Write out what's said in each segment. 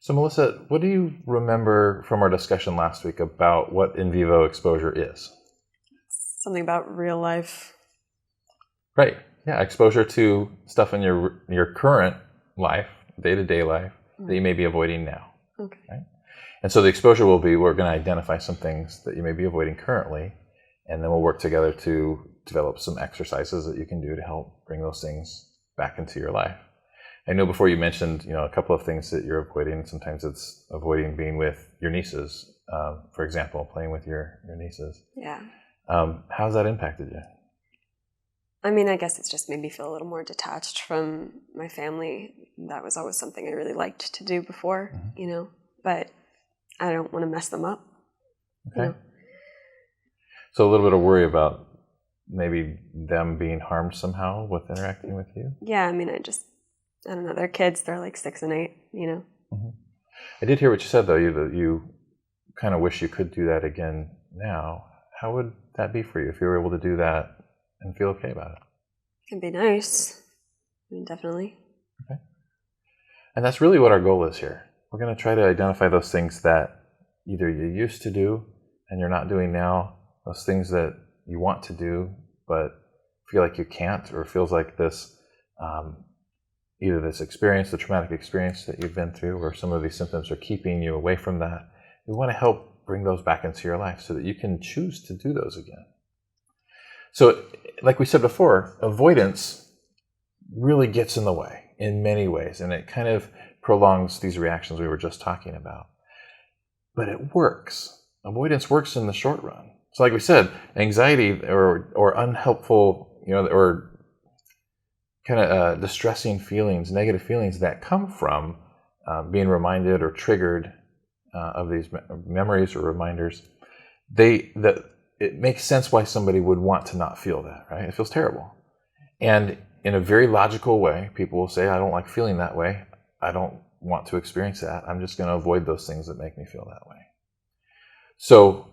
So Melissa, what do you remember from our discussion last week about what in vivo exposure is? Something about real life. Right. Yeah, exposure to stuff in your current life, day-to-day life, that you may be avoiding now. Okay. Right? And so the exposure will be, we're going to identify some things that you may be avoiding currently, and then we'll work together to develop some exercises that you can do to help bring those things back into your life. I know before you mentioned, a couple of things that you're avoiding. Sometimes it's avoiding being with your nieces, for example, playing with your nieces. Yeah. How's that impacted you? I mean, I guess it's just made me feel a little more detached from my family. That was always something I really liked to do before, but I don't want to mess them up. Okay. So a little bit of worry about maybe them being harmed somehow with interacting with you? Yeah, I mean, I don't know, they're kids, they're like 6 and 8, Mm-hmm. I did hear what you said, though, that you kind of wish you could do that again now. How would that be for you if you were able to do that and feel okay about it? It can be nice. I mean, definitely. Okay. And that's really what our goal is here. We're going to try to identify those things that either you used to do and you're not doing now, those things that you want to do but feel like you can't, or feels like this, either this experience, the traumatic experience that you've been through, or some of these symptoms are keeping you away from that. We want to help bring those back into your life so that you can choose to do those again. So, like we said before, avoidance really gets in the way in many ways, and it kind of prolongs these reactions we were just talking about. But it works. Avoidance works in the short run. So like we said, anxiety or unhelpful, or kind of distressing feelings, negative feelings that come from being reminded or triggered of these memories or reminders, it makes sense why somebody would want to not feel that, right? It feels terrible. And in a very logical way, people will say, I don't like feeling that way. I don't want to experience that. I'm just going to avoid those things that make me feel that way. So,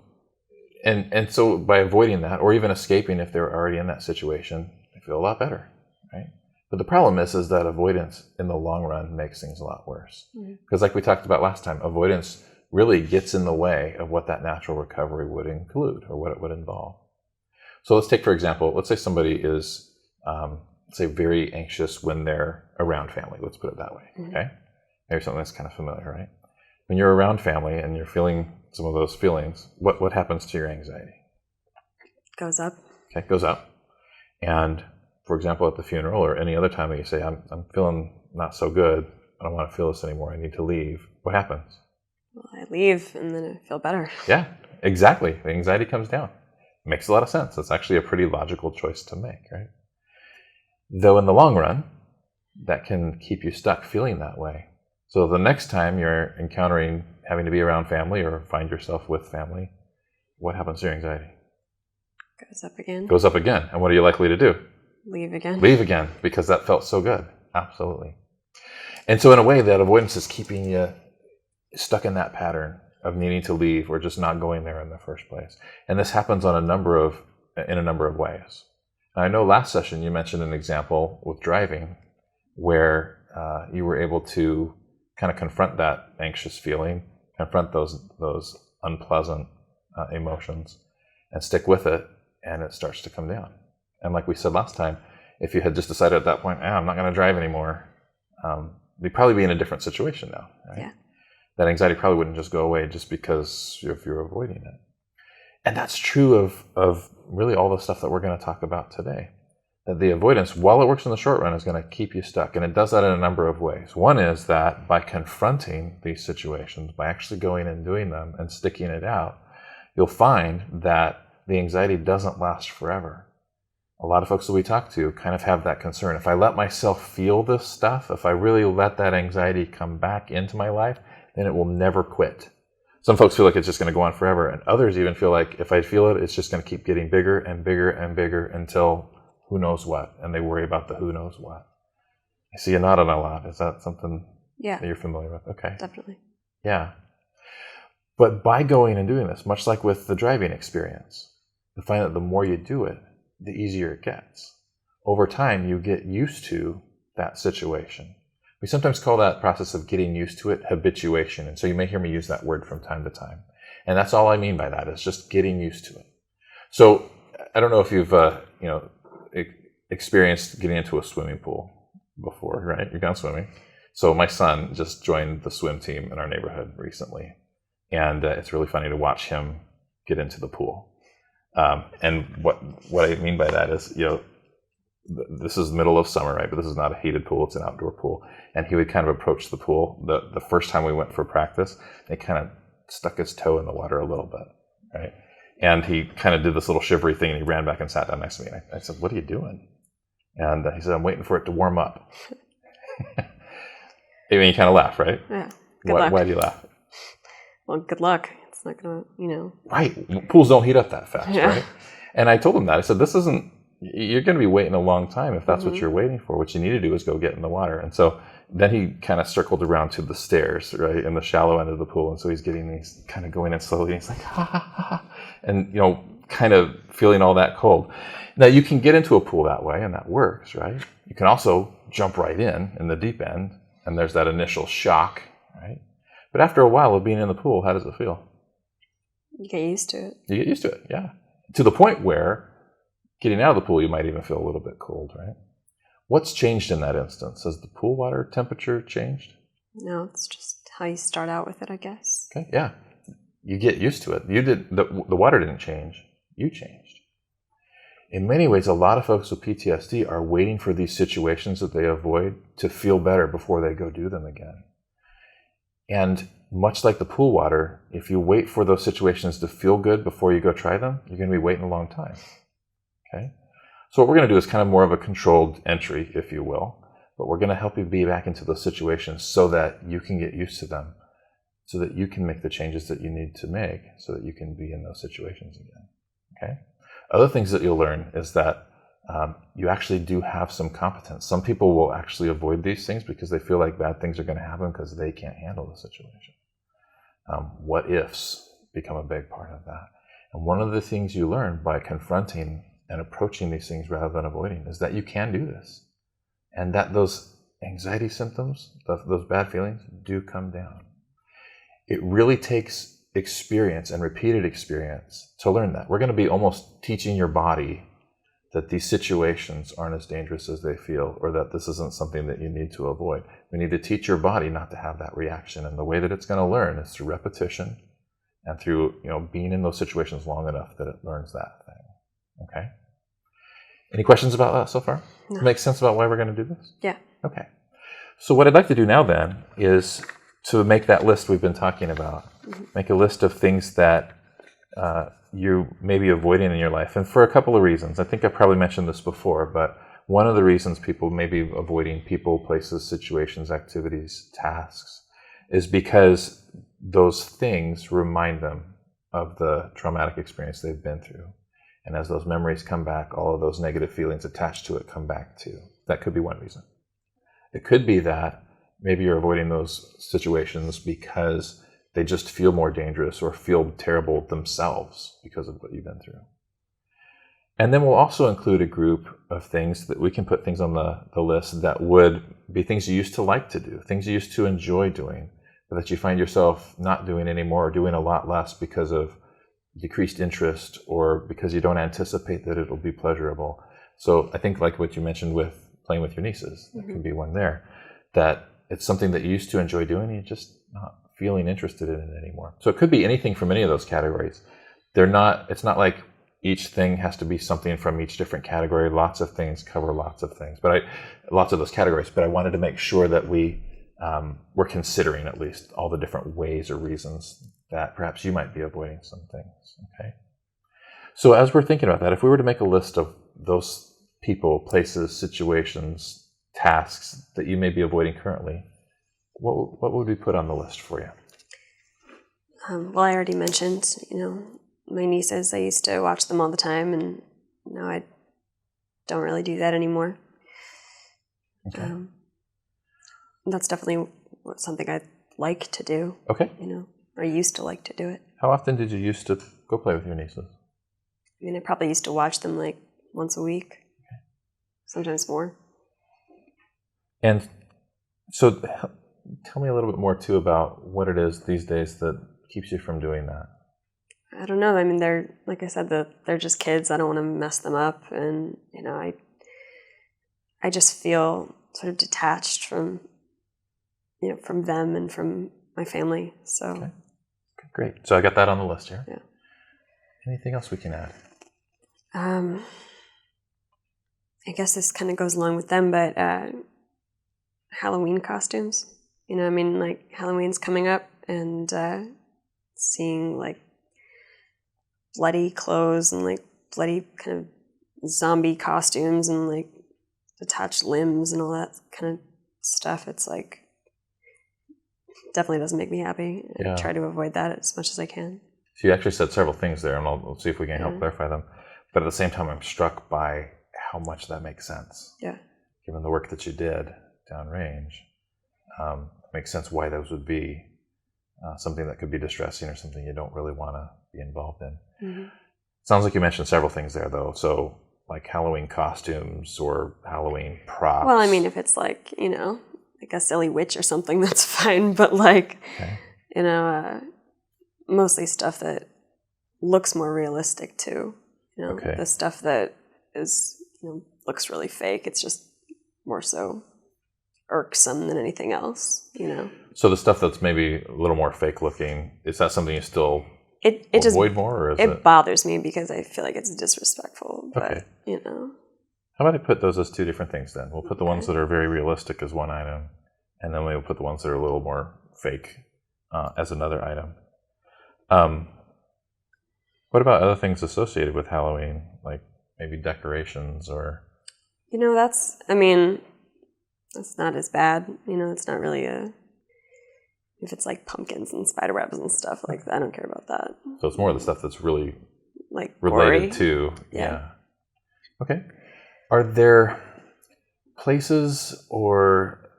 and so by avoiding that, or even escaping if they're already in that situation, they feel a lot better, right? But the problem is that avoidance in the long run makes things a lot worse. Because like we talked about last time, avoidance really gets in the way of what that natural recovery would include or what it would involve. So let's take, for example, let's say somebody is, very anxious when they're around family. Let's put it that way, okay? Maybe something that's kind of familiar, right? When you're around family and you're feeling some of those feelings, what happens to your anxiety? Goes up. Okay, goes up. And for example, at the funeral or any other time that you say, I'm feeling not so good, I don't want to feel this anymore, I need to leave, what happens? Well, I leave and then I feel better. Yeah, exactly. The anxiety comes down. It makes a lot of sense. It's actually a pretty logical choice to make, right? Though in the long run, that can keep you stuck feeling that way. So the next time you're encountering having to be around family or find yourself with family, what happens to your anxiety? Goes up again. Goes up again. And what are you likely to do? Leave again. Leave again, because that felt so good. Absolutely. And so in a way, that avoidance is keeping you stuck in that pattern of needing to leave or just not going there in the first place. And this happens in a number of ways. I know last session you mentioned an example with driving where you were able to kind of confront that anxious feeling, confront those unpleasant emotions, and stick with it, and it starts to come down. And like we said last time, if you had just decided at that point, I'm not going to drive anymore, you'd probably be in a different situation now, right? Yeah. That anxiety probably wouldn't just go away just because you're avoiding it. And that's true of really all the stuff that we're going to talk about today. That the avoidance, while it works in the short run, is going to keep you stuck. And it does that in a number of ways. One is that by confronting these situations, by actually going and doing them and sticking it out, you'll find that the anxiety doesn't last forever. A lot of folks that we talk to kind of have that concern. If I let myself feel this stuff, if I really let that anxiety come back into my life, then it will never quit. Some folks feel like it's just going to go on forever, and others even feel like if I feel it, it's just going to keep getting bigger and bigger and bigger until who knows what, and they worry about the who knows what. I see you nodding a lot. Is that something that you're familiar with? Okay. Definitely. Yeah. But by going and doing this, much like with the driving experience, you find that the more you do it, the easier it gets. Over time, you get used to that situation. We sometimes call that process of getting used to it habituation. And so you may hear me use that word from time to time. And that's all I mean by that, is just getting used to it. So I don't know if you've experienced getting into a swimming pool before, right? You've gone swimming. So my son just joined the swim team in our neighborhood recently. And it's really funny to watch him get into the pool. And what I mean by that is, this is the middle of summer, right? But this is not a heated pool, it's an outdoor pool. And he would kind of approach the pool. The first time we went for practice, he kind of stuck his toe in the water a little bit, right? And he kind of did this little shivery thing, and he ran back and sat down next to me. And I said, "What are you doing?" And he said, "I'm waiting for it to warm up." I mean, you kind of laugh, right? Yeah. Good luck. Why do you laugh? Well, good luck. It's not going to, Right. Pools don't heat up that fast, Yeah. right? And I told him that. I said, you're going to be waiting a long time if that's what you're waiting for. What you need to do is go get in the water. And so then he kind of circled around to the stairs, right, in the shallow end of the pool. And so he's kind of going in slowly. And he's like, ha, ha, ha, ha. And, kind of feeling all that cold. Now, you can get into a pool that way, and that works, right? You can also jump right in the deep end, and there's that initial shock, right? But after a while of being in the pool, how does it feel? You get used to it. You get used to it, yeah. To the point where getting out of the pool, you might even feel a little bit cold, right? What's changed in that instance? Has the pool water temperature changed? No, it's just how you start out with it, I guess. Okay, yeah. You get used to it. The water didn't change. You changed. In many ways, a lot of folks with PTSD are waiting for these situations that they avoid to feel better before they go do them again. And much like the pool water, if you wait for those situations to feel good before you go try them, you're going to be waiting a long time. Okay? So what we're going to do is kind of more of a controlled entry, if you will, but we're going to help you be back into those situations so that you can get used to them, so that you can make the changes that you need to make so that you can be in those situations again. Okay? Other things that you'll learn is that you actually do have some competence. Some people will actually avoid these things because they feel like bad things are going to happen because they can't handle the situation. What ifs become a big part of that. And one of the things you learn by confronting and approaching these things rather than avoiding is that you can do this. And that those anxiety symptoms, those bad feelings, do come down. It really takes experience and repeated experience to learn that. We're going to be almost teaching your body that these situations aren't as dangerous as they feel, or that this isn't something that you need to avoid. We need to teach your body not to have that reaction. And the way that it's going to learn is through repetition and through being in those situations long enough that it learns that thing. Okay? Any questions about that so far? No. Makes sense about why we're going to do this? Yeah. Okay. So what I'd like to do now then is to make that list we've been talking about. Make a list of things that you may be avoiding in your life, and for a couple of reasons. I think I probably mentioned this before, but one of the reasons people may be avoiding people, places, situations, activities, tasks, is because those things remind them of the traumatic experience they've been through. And as those memories come back, all of those negative feelings attached to it come back too. That could be one reason. It could be that maybe you're avoiding those situations because they just feel more dangerous or feel terrible themselves because of what you've been through. And then we'll also include a group of things that we can put things on the list that would be things you used to like to do, things you used to enjoy doing, but that you find yourself not doing anymore or doing a lot less because of decreased interest or because you don't anticipate that it'll be pleasurable. So I think like what you mentioned with playing with your nieces, that could be one there, that it's something that you used to enjoy doing and you're just not feeling interested in it anymore. So it could be anything from any of those categories. It's not like each thing has to be something from each different category. Lots of things cover lots of things, lots of those categories. But I wanted to make sure that we were considering at least all the different ways or reasons that perhaps you might be avoiding some things. Okay. So as we're thinking about that, if we were to make a list of those people, places, situations, tasks that you may be avoiding currently, what would we put on the list for you? Well, I already mentioned, my nieces. I used to watch them all the time, and now I don't really do that anymore. Okay. That's definitely something I like to do. Okay. Or used to like to do it. How often did you used to go play with your nieces? I probably used to watch them like once a week, sometimes more. And So tell me a little bit more too about what it is these days that keeps you from doing that. I don't know. I mean, they're, like I said, they're just kids. I don't want to mess them up, and I just feel sort of detached from from them and from my family. So Okay, great. So I got that on the list here. Yeah. Anything else we can add? I guess this kind of goes along with them, but Halloween costumes. I mean, like Halloween's coming up, and seeing like bloody clothes and like bloody kind of zombie costumes and like detached limbs and all that kind of stuff. It's like definitely doesn't make me happy. Yeah. I try to avoid that as much as I can. So you actually said several things there, and I'll see if we can help clarify them. But at the same time, I'm struck by how much that makes sense. Yeah. Given the work that you did downrange, it makes sense why those would be something that could be distressing or something you don't really want to be involved in. Mm-hmm. Sounds like you mentioned several things there, though. So like Halloween costumes or Halloween props. Well, I mean, if it's like, like a silly witch or something, that's fine. But like, mostly stuff that looks more realistic too. The stuff that is, looks really fake. It's just more so irksome than anything else, So the stuff that's maybe a little more fake looking, is that something you still avoid more? Or is it bothers me because I feel like it's disrespectful. But, How about I put those as two different things then? We'll put the ones that are very realistic as one item, and then we'll put the ones that are a little more fake as another item. What about other things associated with Halloween, like maybe decorations or? That's not as bad. It's not really if it's like pumpkins and spider webs and stuff like that, I don't care about that. So it's more of the stuff that's really like related gory. to, Okay. Are there places or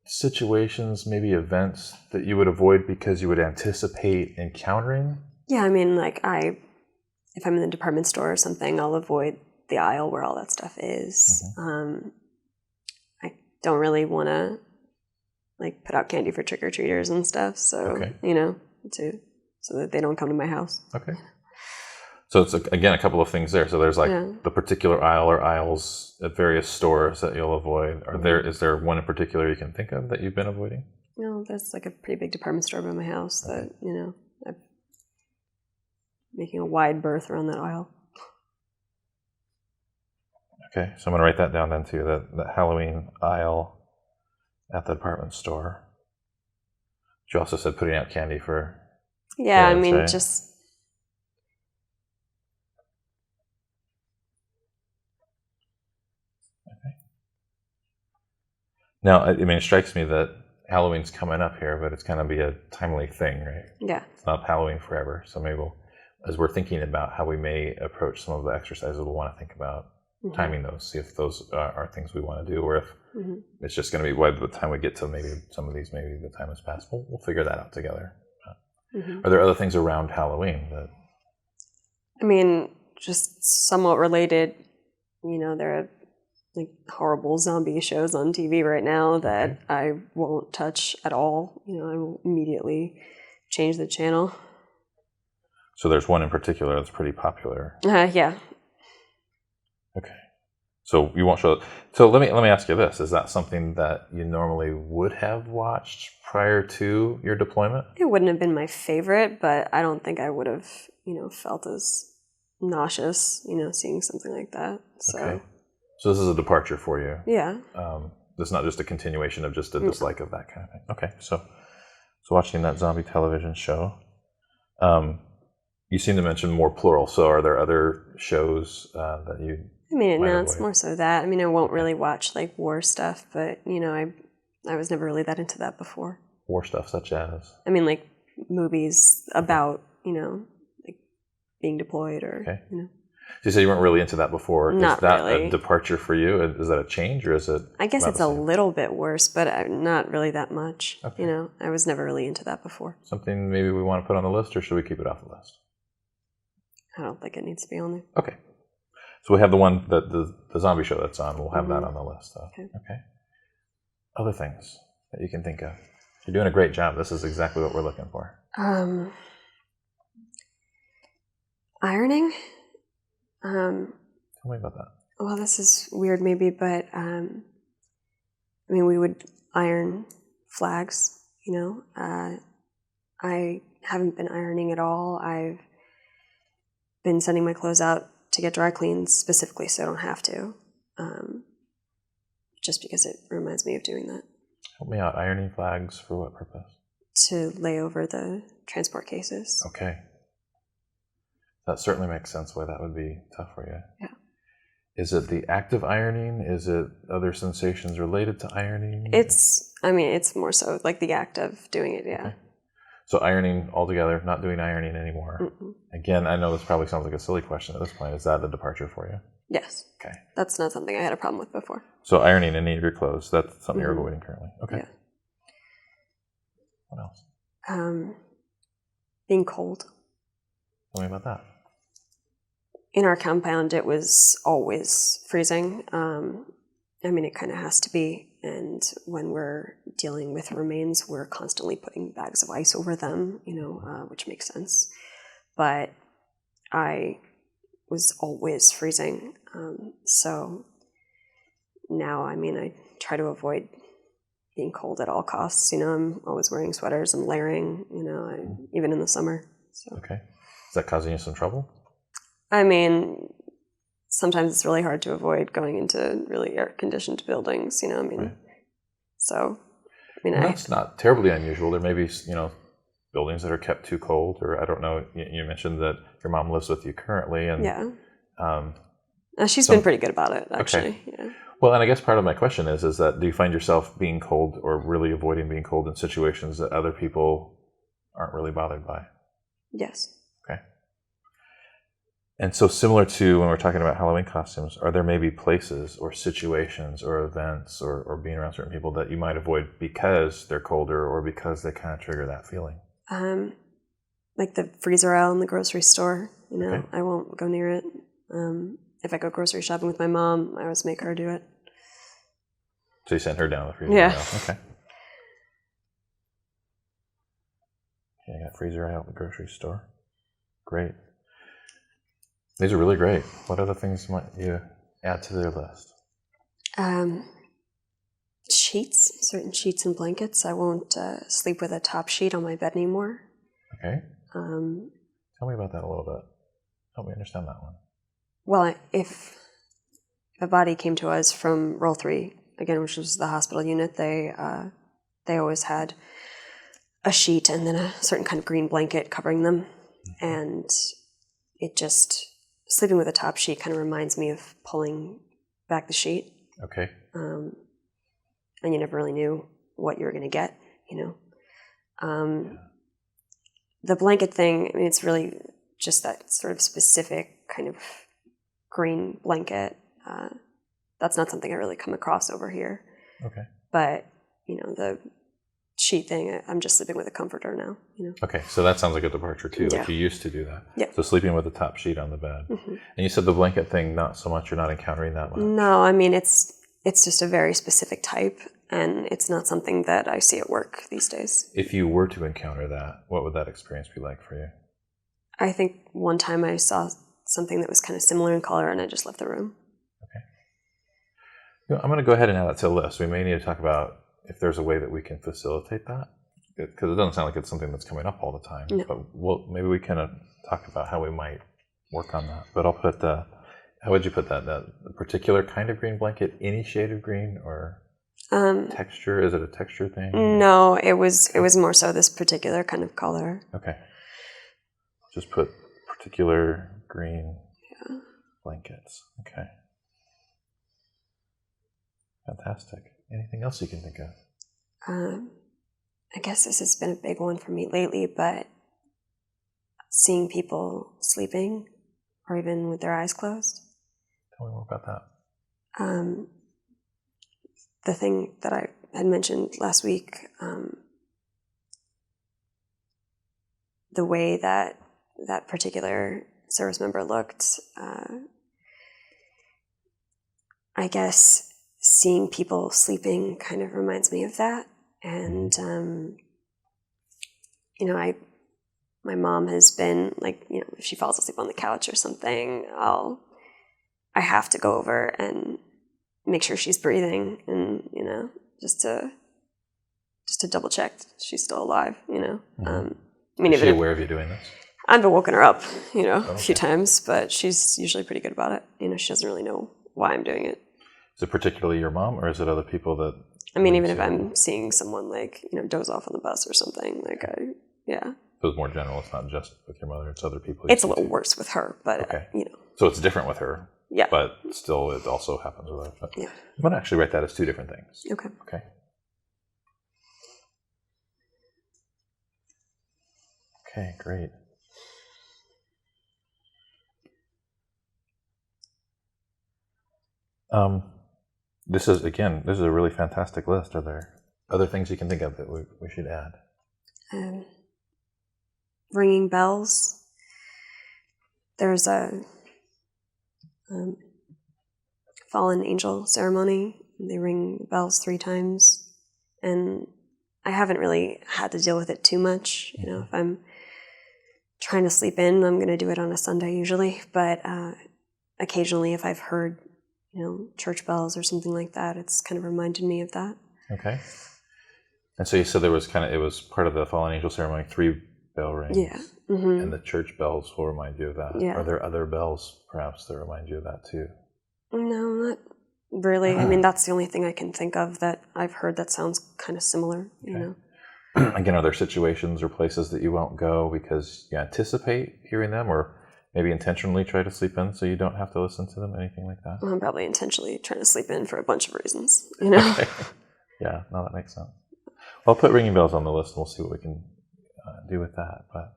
situations, maybe events that you would avoid because you would anticipate encountering? Yeah, I mean, like if I'm in the department store or something, I'll avoid the aisle where all that stuff is. Mm-hmm. I don't really want to like put out candy for trick-or-treaters and stuff, so so that they don't come to my house. Okay. So it's again a couple of things there. So there's like the particular aisle or aisles at various stores that you'll avoid. Is there one in particular you can think of that you've been avoiding? There's like a pretty big department store by my house that I'm making a wide berth around that aisle. Okay, so I'm going to write that down then too, that Halloween aisle at the department store. You also said putting out candy for... Yeah, I mean, just... Okay. Now, I mean, it strikes me that Halloween's coming up here, but it's going to be a timely thing, right? Yeah. It's not Halloween forever, so maybe as we're thinking about how we may approach some of the exercises, we'll want to think about timing those, see if those are things we want to do, or if it's just going to be by the time we get to maybe some of these, maybe the time has passed. We'll figure that out together. Are there other things around Halloween that? I mean, just somewhat related. There are like horrible zombie shows on TV right now that I won't touch at all. I will immediately change the channel. So there's one in particular that's pretty popular. Yeah. Okay. So you won't show it. So let me ask you this: is that something that you normally would have watched prior to your deployment? It wouldn't have been my favorite, but I don't think I would have, felt as nauseous, seeing something like that. So. Okay. So this is a departure for you. Yeah. It's not just a continuation of just a dislike of that kind of thing. Okay. So watching that zombie television show. You seem to mention more plural. So are there other shows that you? I mean, no, it's more so that. I mean, I won't really watch like war stuff, but I was never really that into that before. War stuff such as? I mean, like movies about like being deployed or So you said you weren't really into that before. Not is that really. A departure for you? Is that a change, or is it? I guess it's a little bit worse, but not really that much. Okay. I was never really into that before. Something maybe we want to put on the list, or should we keep it off the list? I don't think it needs to be on there. Okay. So we have the one that the zombie show that's on. We'll have that on the list. Okay. Other things that you can think of? You're doing a great job. This is exactly what we're looking for. Ironing. Tell me about that. Well, this is weird, maybe, but I mean, we would iron flags. I haven't been ironing at all. I've been sending my clothes out to get dry cleaned specifically so I don't have to, just because it reminds me of doing that. Help me out. Ironing flags for what purpose? To lay over the transport cases. Okay. That certainly makes sense why that would be tough for you. Yeah. Is it the act of ironing? Is it other sensations related to ironing? It's more so like the act of doing it, yeah. Okay. So ironing altogether, not doing ironing anymore. Mm-mm. Again, I know this probably sounds like a silly question at this point. Is that a departure for you? Yes. Okay. That's not something I had a problem with before. So ironing any of your clothes, that's something you're Mm-hmm. avoiding currently. Okay. Yeah. What else? Being cold. Tell me about that. In our compound, it was always freezing. It kind of has to be. And when we're dealing with remains, we're constantly putting bags of ice over them, which makes sense. But I was always freezing. So now, I try to avoid being cold at all costs. I'm always wearing sweaters and layering, even in the summer. So. Okay. Is that causing you some trouble? Sometimes it's really hard to avoid going into really air-conditioned buildings, Right. So, That's not terribly unusual. There may be, buildings that are kept too cold, or I don't know. You mentioned that your mom lives with you currently, and yeah. Um, She's been pretty good about it, actually. Okay. Yeah. Well, and I guess part of my question is that do you find yourself being cold or really avoiding being cold in situations that other people aren't really bothered by? Yes. Okay. And so similar to when we're talking about Halloween costumes, are there maybe places or situations or events or being around certain people that you might avoid because they're colder or because they kind of trigger that feeling? Like the freezer aisle in the grocery store, Okay. I won't go near it. If I go grocery shopping with my mom, I always make her do it. So you sent her down the freezer Yeah. aisle. Okay. Okay, I got freezer aisle at the grocery store. Great. These are really great. What other things might you add to their list? Sheets, certain sheets and blankets. I won't sleep with a top sheet on my bed anymore. Okay. Tell me about that a little bit. Help me understand that one. Well, if a body came to us from Roll 3, again, which was the hospital unit, they always had a sheet and then a certain kind of green blanket covering them. And it just, sleeping with a top sheet kind of reminds me of pulling back the sheet. Okay. And you never really knew what you were going to get, The blanket thing, it's really just that sort of specific kind of green blanket. That's not something I really come across over here. Okay. But, the sheet thing, I'm just sleeping with a comforter now, Okay, so that sounds like a departure too. Yeah. Like you used to do that. Yeah. So sleeping with a top sheet on the bed. Mm-hmm. And you said the blanket thing, not so much. You're not encountering that much. No, it's just a very specific type, and it's not something that I see at work these days. If you were to encounter that, what would that experience be like for you? I think one time I saw something that was kind of similar in color, and I just left the room. Okay. I'm going to go ahead and add that to the list. We may need to talk about if there's a way that we can facilitate that, because it doesn't sound like it's something that's coming up all the time. No. But maybe we can talk about how we might work on that. But I'll put how would you put that? The particular kind of green blanket, any shade of green, or texture? Is it a texture thing? No, it was more so this particular kind of color. Okay. Just put particular green blankets. Okay. Fantastic. Anything else you can think of? I guess this has been a big one for me lately, but seeing people sleeping or even with their eyes closed. Tell me more about that. The thing that I had mentioned last week, the way that particular service member looked, I guess seeing people sleeping kind of reminds me of that. And, you know, my mom has been like, you know, if she falls asleep on the couch or something, I have to go over and make sure she's breathing, and, you know, just to double check she's still alive, you know. I mean, Is she aware of you doing this? I've woken her up, you know, a few times, but she's usually pretty good about it. You know, she doesn't really know why I'm doing it. Is it particularly your mom, or is it other people that? I mean, even if I'm seeing someone, like, you know, doze off on the bus or something, like, yeah. So it's more general. It's not just with your mother. It's other people. It's a little worse with her, but, you know. So it's different with her. Yeah. But still, it also happens with us. Yeah. I'm going to actually write that as two different things. Okay. Okay. Okay, great. This is a really fantastic list. Are there other things you can think of that we should add? Ringing bells. There's a fallen angel ceremony. They ring bells 3 times, and I haven't really had to deal with it too much. You know, if I'm trying to sleep in, I'm going to do it on a Sunday usually, but occasionally if I've heard, you know, church bells or something like that, it's kind of reminded me of that. Okay. And so you said it was part of the fallen angel ceremony, 3 bell rings. Yeah. Mm-hmm. And the church bells will remind you of that. Yeah. Are there other bells perhaps that remind you of that too? No, not really. I mean, that's the only thing I can think of that I've heard that sounds kind of similar, you know. Again, are there situations or places that you won't go because you anticipate hearing them, or maybe intentionally try to sleep in so you don't have to listen to them? Anything like that? Well, I'm probably intentionally trying to sleep in for a bunch of reasons, you know. Okay. Yeah, no, that makes sense. I'll put ringing bells on the list and we'll see what we can do with that. But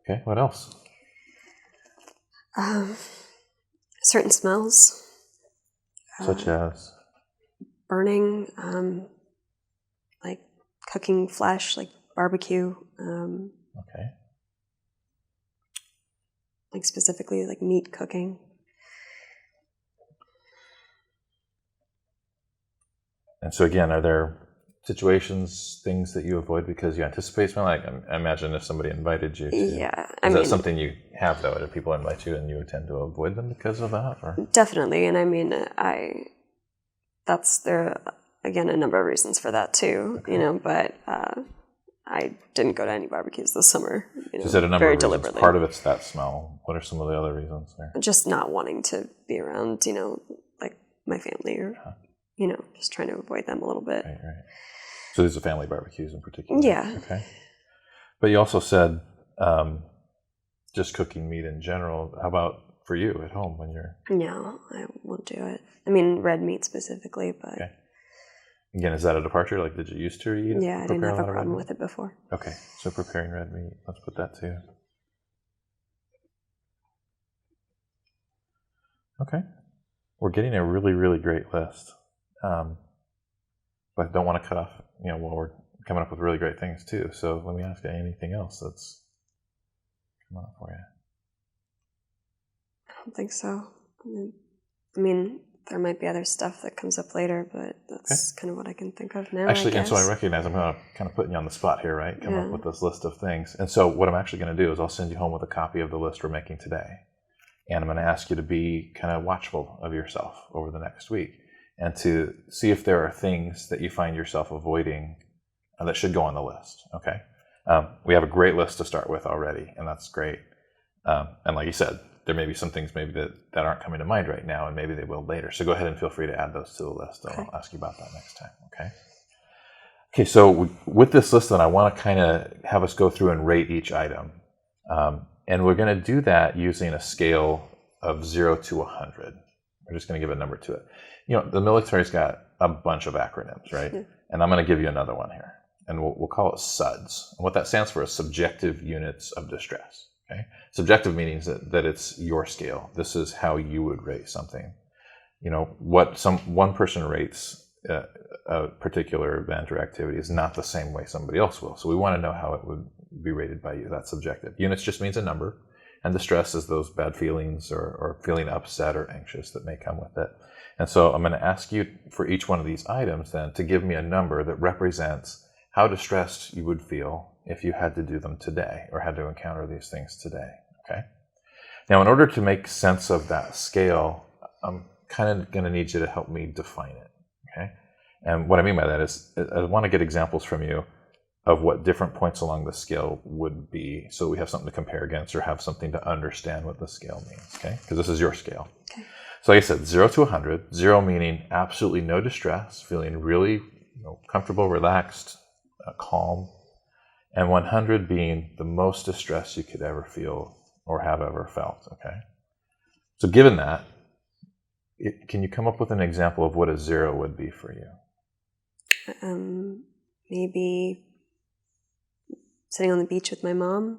okay, what else? Certain smells. Such as? Burning, like cooking flesh, like barbecue. Okay. Like specifically like meat cooking. And so again, are there situations, things that you avoid because you anticipate smelling? Like, I imagine if somebody invited you to... Yeah. Is that something you have, though? Do people invite you and you tend to avoid them because of that? Or? Definitely. And I mean, there are, again, a number of reasons for that, too, you know, but I didn't go to any barbecues this summer. You know, is it a number very of reasons? Deliberately. Part of it's that smell. What are some of the other reasons there? Just not wanting to be around, you know, like my family or, you know, just trying to avoid them a little bit. Right. So these are family barbecues in particular? Yeah. Okay. But you also said just cooking meat in general. How about for you at home when you're... No, I won't do it. I mean, red meat specifically, but... Okay. Again, is that a departure? Like, did you used to eat? Yeah, I didn't have a problem with it before. Okay, so preparing red meat. Let's put that too. Okay. We're getting a really, really great list. But I don't want to cut off, you know, while we're coming up with really great things too. So let me ask you anything else that's coming up for you. I don't think so. I mean, there might be other stuff that comes up later, but that's kind of what I can think of now. Actually, and so I recognize I'm kind of putting you on the spot here, right? Come up with this list of things. And so what I'm actually going to do is I'll send you home with a copy of the list we're making today. And I'm going to ask you to be kind of watchful of yourself over the next week and to see if there are things that you find yourself avoiding that should go on the list, okay? We have a great list to start with already, and that's great. And like you said, there may be some things maybe that aren't coming to mind right now, and maybe they will later. So go ahead and feel free to add those to the list. I'll ask you about that next time, okay? Okay, so with this list then, I want to kind of have us go through and rate each item. And we're going to do that using a scale of 0 to 100. We're just going to give a number to it. You know, the military's got a bunch of acronyms, right? Yeah. And I'm going to give you another one here. And we'll call it SUDS. And what that stands for is Subjective Units of Distress. Okay? Subjective means that it's your scale. This is how you would rate something. You know, what one person rates a particular event or activity is not the same way somebody else will. So we want to know how it would be rated by you. That's subjective. Units just means a number. And distress is those bad feelings or feeling upset or anxious that may come with it. And so I'm going to ask you for each one of these items then to give me a number that represents how distressed you would feel if you had to do them today or had to encounter these things today. Okay? Now, in order to make sense of that scale, I'm kind of going to need you to help me define it. Okay? And what I mean by that is I want to get examples from you of what different points along the scale would be, so we have something to compare against or have something to understand what the scale means, okay? Because this is your scale. Okay. So like I said, 0 to 100, 0 meaning absolutely no distress, feeling really comfortable, relaxed, calm, and 100 being the most distress you could ever feel or have ever felt, okay? So given that, can you come up with an example of what a 0 would be for you? Maybe sitting on the beach with my mom.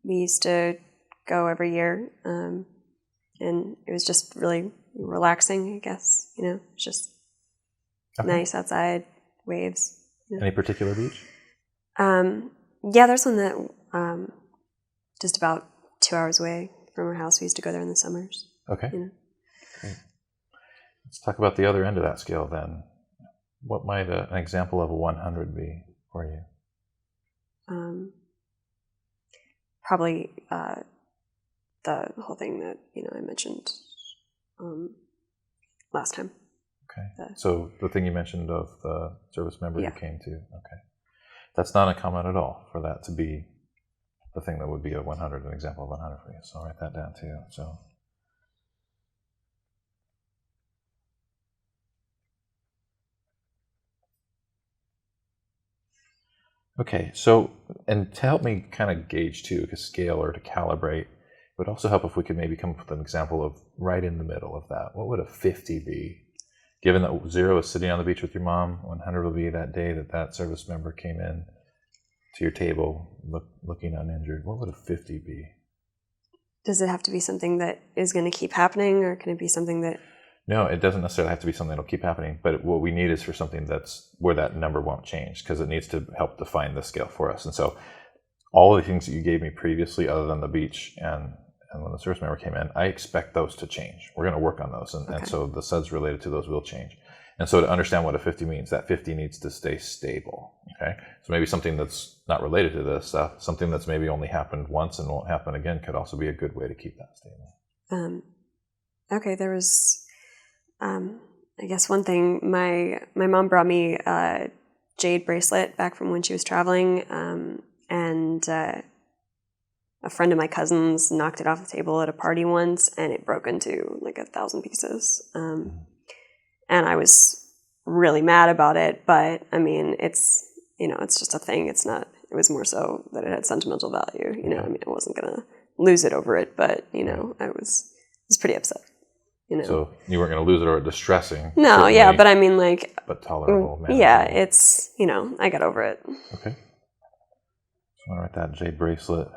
We used to go every year, and it was just really relaxing, I guess. It's just nice outside, waves. Any particular beach? Yeah, there's one that just about 2 hours away from our house. We used to go there in the summers. Okay. Great. Let's talk about the other end of that scale then. What might an example of a 100 be for you? Probably the whole thing that I mentioned last time. Okay. So the thing you mentioned of the service member you came to. Okay. That's not uncommon at all for that to be the thing that would be a 100, an example of 100 for you. So I'll write that down too. So. Okay, so, and to help me kind of gauge too, to scale or to calibrate, it would also help if we could maybe come up with an example of right in the middle of that. What would a 50 be? Given that 0 is sitting on the beach with your mom, 100 will be that day that service member came in to your table looking uninjured. What would a 50 be? Does it have to be something that is going to keep happening, or can it be something that... No, it doesn't necessarily have to be something that'll keep happening, but what we need is for something that's where that number won't change, because it needs to help define the scale for us. And so all of the things that you gave me previously, other than the beach and when the service member came in, I expect those to change. We're going to work on those. And so the SUDs related to those will change. And so to understand what a 50 means, that 50 needs to stay stable. Okay. So maybe something that's not related to this, something that's maybe only happened once and won't happen again could also be a good way to keep that stable. Okay. There was, I guess one thing, my mom brought me a jade bracelet back from when she was traveling. And a friend of my cousin's knocked it off the table at a party once, and it broke into like 1,000 pieces. And I was really mad about it, but I mean, it's just a thing. It was more so that it had sentimental value. I mean, I wasn't gonna lose it over it, but I was pretty upset. So you weren't going to lose it or distressing. No, yeah, but I mean, but tolerable. Manageable. Yeah, it's I got over it. Okay. So I'm going to write that jade bracelet.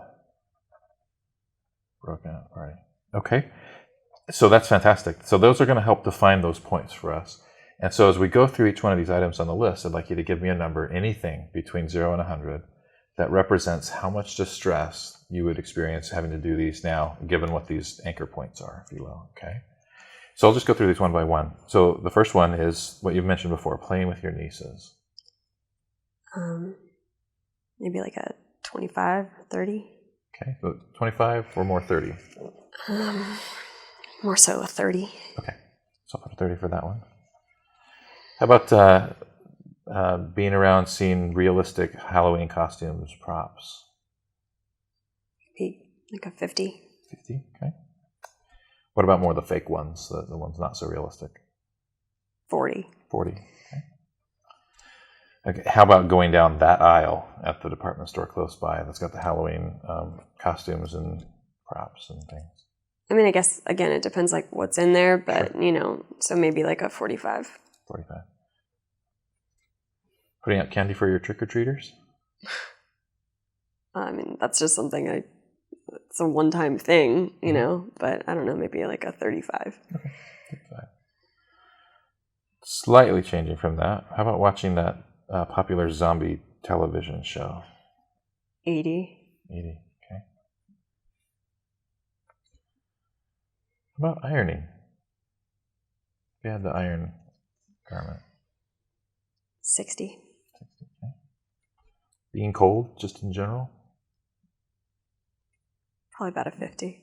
Broken out party. Okay. So that's fantastic. So those are going to help define those points for us. And so as we go through each one of these items on the list, I'd like you to give me a number, anything between 0 and 100, that represents how much distress you would experience having to do these now, given what these anchor points are, if you will. Okay. So I'll just go through these one by one. So the first one is what you've mentioned before, playing with your nieces. Maybe like a 25, 30. Okay, so 25 or more 30? More so a 30. Okay, so I'll put a 30 for that one. How about being around seeing realistic Halloween costumes, props? Maybe like a 50. 50, okay. What about more of the fake ones, the ones not so realistic? 40. 40, okay. Okay. How about going down that aisle at the department store close by that's got the Halloween costumes and props and things? I mean, I guess, again, it depends what's in there, but, sure. So maybe like a 45. 45. Putting out candy for your trick-or-treaters? I mean, that's just something it's a one-time thing, but I don't know, maybe like a 35. Okay, 35. Slightly changing from that. How about watching that popular zombie television show? 80. 80, okay. How about ironing? If you had the iron garment. 60. Okay. Being cold, just in general? Probably about a 50.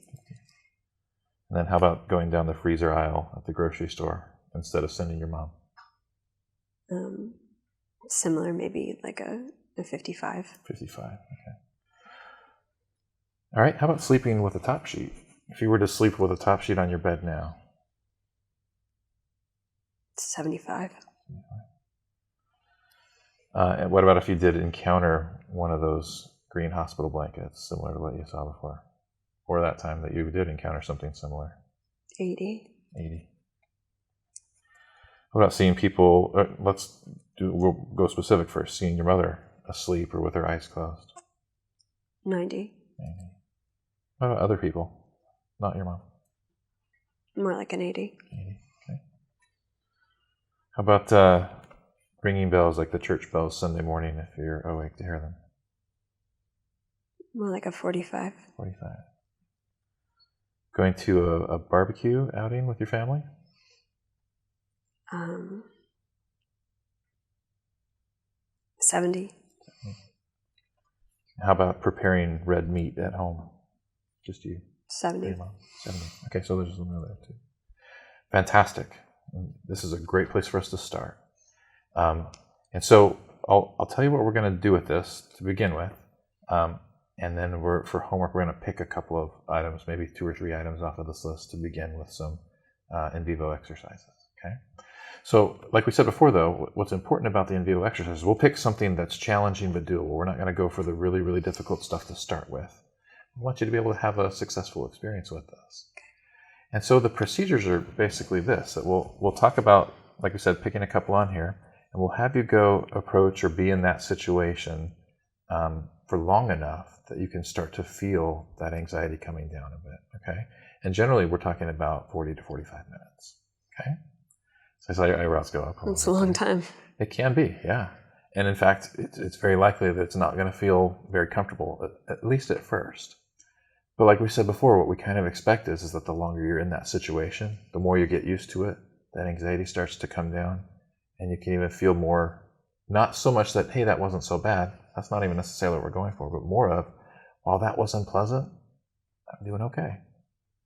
And then how about going down the freezer aisle at the grocery store instead of sending your mom? Similar, maybe like a 55. 55, okay. All right, how about sleeping with a top sheet? If you were to sleep with a top sheet on your bed now? 75. And what about if you did encounter one of those green hospital blankets, similar to what you saw before? Or that time that you did encounter something similar? 80. 80. What about seeing people, we'll go specific first, seeing your mother asleep or with her eyes closed? 90. 90. What about other people, not your mom? More like an 80. 80, okay. How about ringing bells like the church bells Sunday morning if you're awake to hear them? More like a 45. 45. Going to a barbecue outing with your family? 70. How about preparing red meat at home? Just you? 70. 70. Okay, so there's some there too. Fantastic. This is a great place for us to start. And so I'll tell you what we're going to do with this to begin with. And then for homework, we're going to pick a couple of items, maybe 2 or 3 items off of this list to begin with some in vivo exercises. Okay. So like we said before, though, what's important about the in vivo exercises, we'll pick something that's challenging but doable. We're not going to go for the really, really difficult stuff to start with. We want you to be able to have a successful experience with this. And so the procedures are basically this, that we'll talk about, like we said, picking a couple on here, and we'll have you go approach or be in that situation for long enough that you can start to feel that anxiety coming down a bit, okay? And generally, we're talking about 40 to 45 minutes, okay? So I saw your eyebrows go up. That's a long time. It can be, yeah. And in fact, it's very likely that it's not going to feel very comfortable, at least at first. But like we said before, what we kind of expect is that the longer you're in that situation, the more you get used to it, that anxiety starts to come down, and you can even feel more, not so much that, hey, that wasn't so bad. That's not even necessarily what we're going for, but more of, while that was unpleasant, I'm doing okay.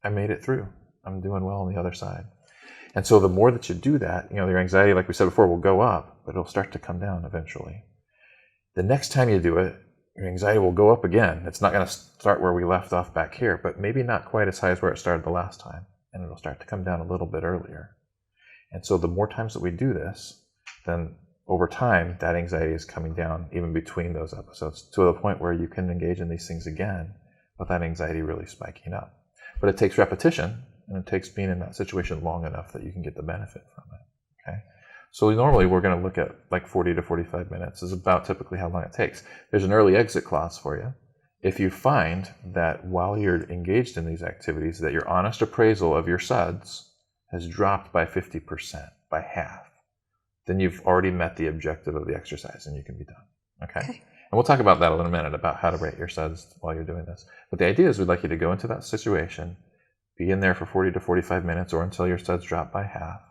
I made it through. I'm doing well on the other side. And so the more that you do that, your anxiety, like we said before, will go up, but it'll start to come down eventually. The next time you do it, your anxiety will go up again. It's not going to start where we left off back here, but maybe not quite as high as where it started the last time. And it'll start to come down a little bit earlier. And so the more times that we do this, then over time, that anxiety is coming down even between those episodes to the point where you can engage in these things again with that anxiety really spiking up. But it takes repetition, and it takes being in that situation long enough that you can get the benefit from it, okay? So normally we're going to look at like 40 to 45 minutes is about typically how long it takes. There's an early exit clause for you. If you find that while you're engaged in these activities that your honest appraisal of your SUDS has dropped by 50%, by half, then you've already met the objective of the exercise and you can be done, okay? And we'll talk about that in a minute, about how to rate your SUDS while you're doing this. But the idea is we'd like you to go into that situation, be in there for 40 to 45 minutes or until your SUDS drop by half,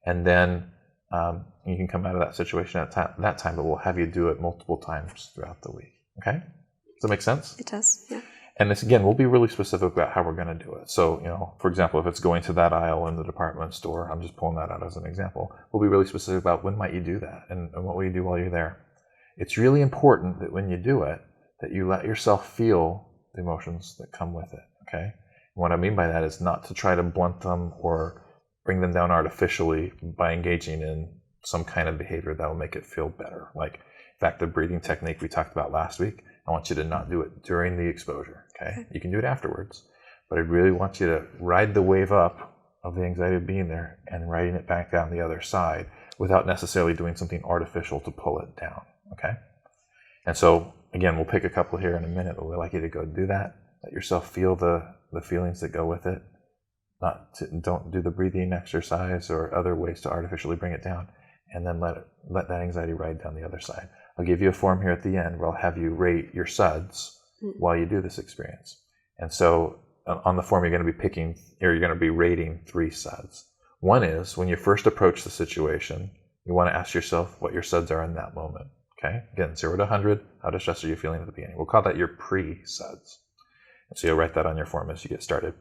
and then you can come out of that situation at that time, but we'll have you do it multiple times throughout the week, okay? Does that make sense? It does, yeah. And this, again, we'll be really specific about how we're going to do it. So, for example, if it's going to that aisle in the department store, I'm just pulling that out as an example, we'll be really specific about when might you do that and what will you do while you're there. It's really important that when you do it, that you let yourself feel the emotions that come with it, okay? And what I mean by that is not to try to blunt them or bring them down artificially by engaging in some kind of behavior that will make it feel better. Like, in fact, the breathing technique we talked about last week, I want you to not do it during the exposure, okay? You can do it afterwards, but I really want you to ride the wave up of the anxiety of being there and riding it back down the other side without necessarily doing something artificial to pull it down, okay? And so, again, we'll pick a couple here in a minute, but we'd like you to go do that. Let yourself feel the feelings that go with it. Don't do the breathing exercise or other ways to artificially bring it down, and then let that anxiety ride down the other side. I'll give you a form here at the end where I'll have you rate your SUDS while you do this experience. And so on the form, you're going to be picking, or you're going to be rating 3 suds. One is when you first approach the situation, you want to ask yourself what your suds are in that moment. Okay, again, 0 to 100. How distressed are you feeling at the beginning? We'll call that your pre-suds. So you'll write that on your form as you get started.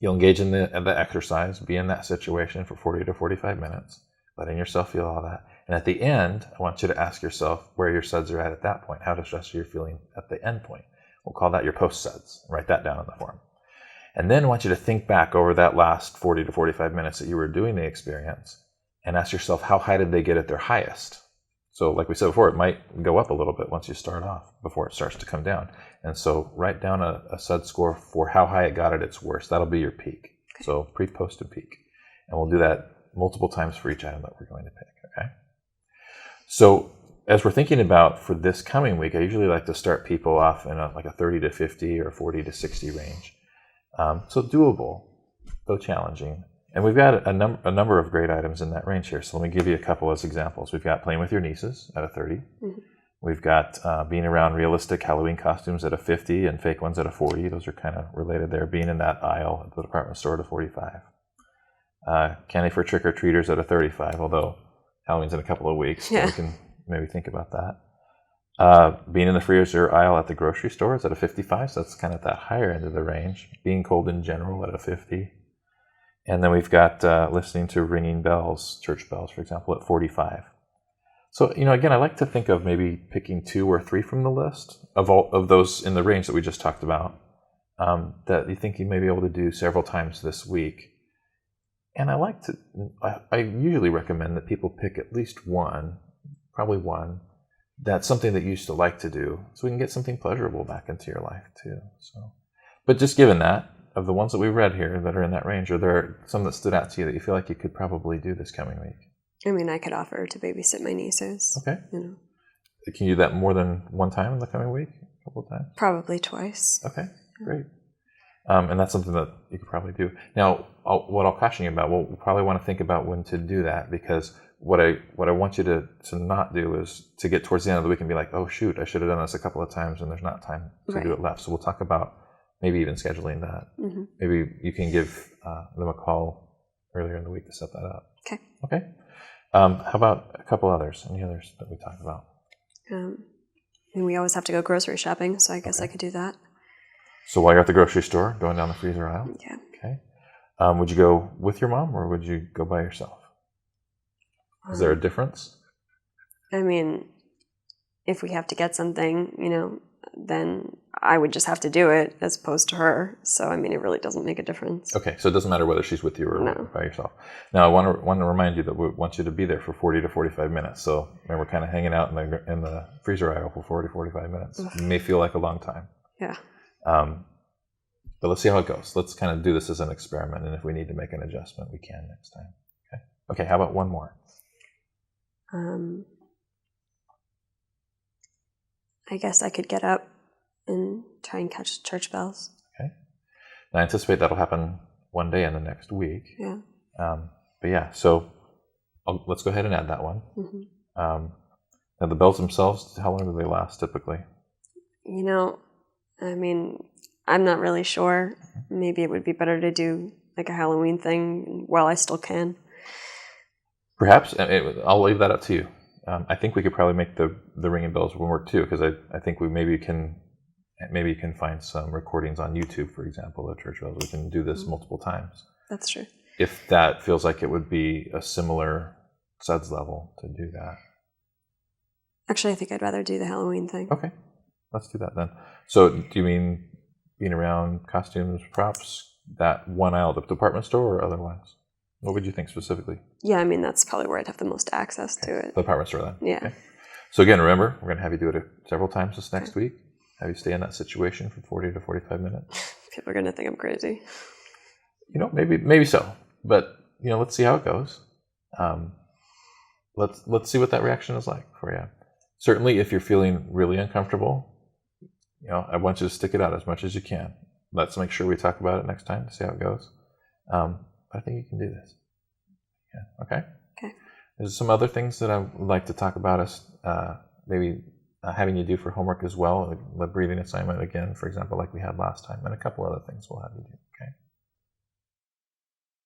You'll engage in the exercise, be in that situation for 40 to 45 minutes, letting yourself feel all that. And at the end, I want you to ask yourself where your suds are at that point. How distressed are you feeling at the end point? We'll call that your post-suds. Write that down on the form. And then I want you to think back over that last 40 to 45 minutes that you were doing the experience and ask yourself, how high did they get at their highest? So like we said before, it might go up a little bit once you start off before it starts to come down. And so write down a SUD score for how high it got at its worst. That'll be your peak. Okay. So pre, post, and peak. And we'll do that multiple times for each item that we're going to pick, okay? So as we're thinking about for this coming week, I usually like to start people off in like a 30 to 50 or 40 to 60 range. So doable, though challenging. And we've got a number of great items in that range here. So let me give you a couple as examples. We've got playing with your nieces at a 30. Mm-hmm. We've got being around realistic Halloween costumes at a 50 and fake ones at a 40. Those are kind of related there. Being in that aisle at the department store at a 45. Candy for trick-or-treaters at a 35, although Halloween's in a couple of weeks, so we can maybe think about that. Being in the freezer aisle at the grocery store is at a 55, so that's kind of at that higher end of the range. Being cold in general at a 50. And then we've got listening to ringing bells, church bells, for example, at 45. So, again, I like to think of maybe picking 2 or 3 from the list of all of those in the range that we just talked about that you think you may be able to do several times this week. And I usually recommend that people pick at least one, probably one, that's something that you used to like to do, so we can get something pleasurable back into your life too. So, but just given that, of the ones that we read here that are in that range, are there some that stood out to you that you feel like you could probably do this coming week? I mean, I could offer to babysit my nieces. Okay. Can you do that more than one time in the coming week? A couple of times? Probably twice. Okay, great. And that's something that you could probably do. Now, what I'll caution you about, we'll probably want to think about when to do that, because what I want you to not do is to get towards the end of the week and be like, oh shoot, I should have done this a couple of times and there's not time to do it left. So we'll talk about maybe even scheduling that. Mm-hmm. Maybe you can give them a call earlier in the week to set that up. Okay. How about a couple others? Any others that we talked about? And we always have to go grocery shopping, so I guess I could do that. So while you're at the grocery store, going down the freezer aisle? Yeah. Okay. Would you go with your mom or would you go by yourself? Is there a difference? I mean, if we have to get something, then I would just have to do it as opposed to her. So, I mean, it really doesn't make a difference. Okay, so it doesn't matter whether she's with you or by yourself. Now, I want to remind you that we want you to be there for 40 to 45 minutes. So, we're kind of hanging out in the freezer aisle for 40 to 45 minutes. It may feel like a long time. Yeah. But let's see how it goes. Let's kind of do this as an experiment, and if we need to make an adjustment, we can next time. Okay, how about one more? I guess I could get up and try and catch church bells. Okay. And I anticipate that'll happen one day in the next week. Yeah. But yeah, so let's go ahead and add that one. Mm-hmm. Now the bells themselves, how long do they last typically? I mean, I'm not really sure. Maybe it would be better to do like a Halloween thing while I still can. Perhaps. I'll leave that up to you. I think we could probably make the ringing bells work too, because I think we maybe you can find some recordings on YouTube, for example, of church bells. We can do this multiple times. That's true. If that feels like it would be a similar SUDS level to do that. Actually, I think I'd rather do the Halloween thing. Okay, let's do that then. So do you mean being around costumes, props, that one aisle at the department store, or otherwise? What would you think specifically? Yeah, I mean, that's probably where I'd have the most access to it. The department store then? Yeah. Okay. So again, remember, we're going to have you do it several times this next week. Have you stay in that situation for 40 to 45 minutes. People are going to think I'm crazy. Maybe so. But, let's see how it goes. Let's see what that reaction is like for you. Certainly, if you're feeling really uncomfortable, I want you to stick it out as much as you can. Let's make sure we talk about it next time to see how it goes. I think you can do this. Yeah. Okay. Okay. There's some other things that I would like to talk about as maybe having you do for homework as well, the breathing assignment again, for example, like we had last time, and a couple other things we'll have you do. Okay.